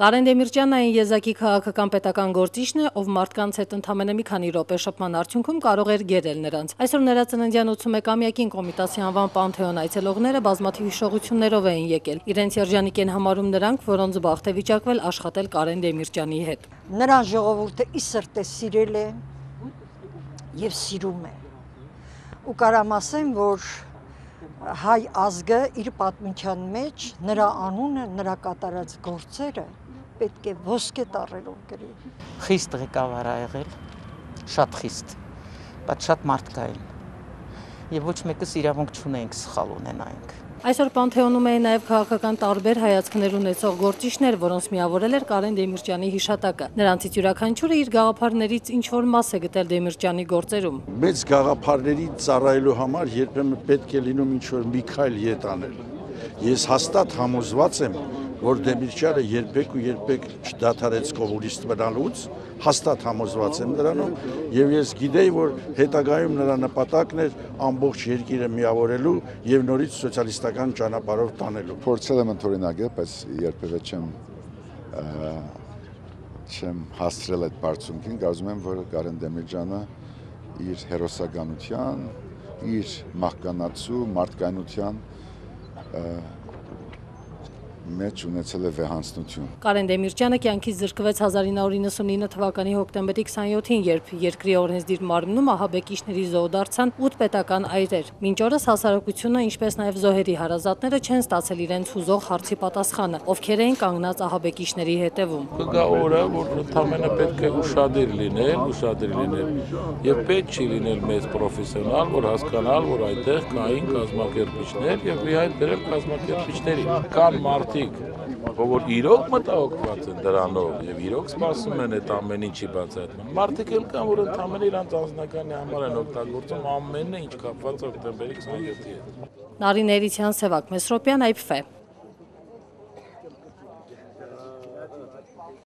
Կարեն Դեմիրճյանն այն եզակի քաղաքական պետական գործիչն է, ով մարդկանց հետ ընդամենը մի քանի րոպե շփման արդյունքում կարող էր գերել նրանց։ Այսօր նրա ծննդյան 81-ամյակին Կոմիտասի անվան Պանթեոն այցելողները բազմաթիվ հիշողություններով էին եկել։ Իրենց երջանիկ են համարում նրանք, որոնց բախտ է վիճակվել աշխատել Կարեն Դեմիրճյանի հետ։ Նրան ժողովուրդը ի սրտե սիրել է եւ սիրում է։ Ու կարամ ասեմ, որ հայ ազգը իր պատմության մեջ նրա անունը, նրա կատարած գործերը պետք է ոսկե տառերով գրի։ Խիստ ղեկավար ա եղել, շատ խիստ, բայց շատ մարդկային։ Եվ ոչ մեկս իրավունք չունենք սխալ ունենայինք։ Այսօր Պանթեոնում էին նաև քաղաքական տարբեր հայացքներ ունեցող գործիչներ, որոնց միավորել էր Կարեն Դեմիրճյանի հիշատակը։ Նրանցից յուրաքանչյուրը իր գաղափարներից ինչ-որ մաս է գտել Դեմիրճյանի գործերում։ Մեծ գաղափարների ծառայելու համար երբեմն պետք է լինում ինչ-որ մի քայլ ետ անել։ Ես հաստատ համոզված եմ, որ Դեմիրճյանը երբեք չդադարեց կոմունիստ մնալուց, հաստատ համոզված եմ դրանում, եւ ես գիտեի, որ հետագայում նրա նպատակն էր ամբողջ երկիրը միավորելու եւ նորից սոցիալիստական ճանապարհով տանելու։ Փորձել եմ ընդօրինակել, բայց երբևէ չեմ հասցրել այդ բարձունքին, կարծում եմ, որ Կարեն Դեմիրճյանը իր հերոսականության, իր մահկանացու մարդկայնության մեջ ունեցել է վեհանձնություն։ Կարեն Դեմիրճյանը կյանքից զրկվեց 1999 թվականի հոկտեմբերի 27-ին, երբ երկրի օրենսդիր մարմնում ահաբեկիչների զոհ դարձան 8 պետական այրեր։ Մինչ օրս հասարակությունը, ինչպես նաև զոհերի հարազատները չեն ստացել իրենց հուզող հարցի պատասխանը, ովքեր էին կանգնած ահաբեկիչների հետևում։ Կգա օրը, որ ընդամենը պետք է ուշադիր լինել, եւ պետք չի լինել մեծ պրոֆեսիոնալ, որ հասկանալ, որ այդտեղ կային կազմակերպիչներ եւ միայն դրել կազմակերպիչներին։ Կան մարդիկ, որ իրոք մտահոգված են դրանով եւ իրոք սպասում են այդ ամեն ինչի բացահայտման։ Մարդիկ էլ կան, որ ընդամենը իրանց անձնականի համար են օգտագործում ամենը, ինչ կապված է հոկտեմբերի 27-ի հետ։ Նարին Էրիցյան, Սևակ Մեսրոպյան, Այփ։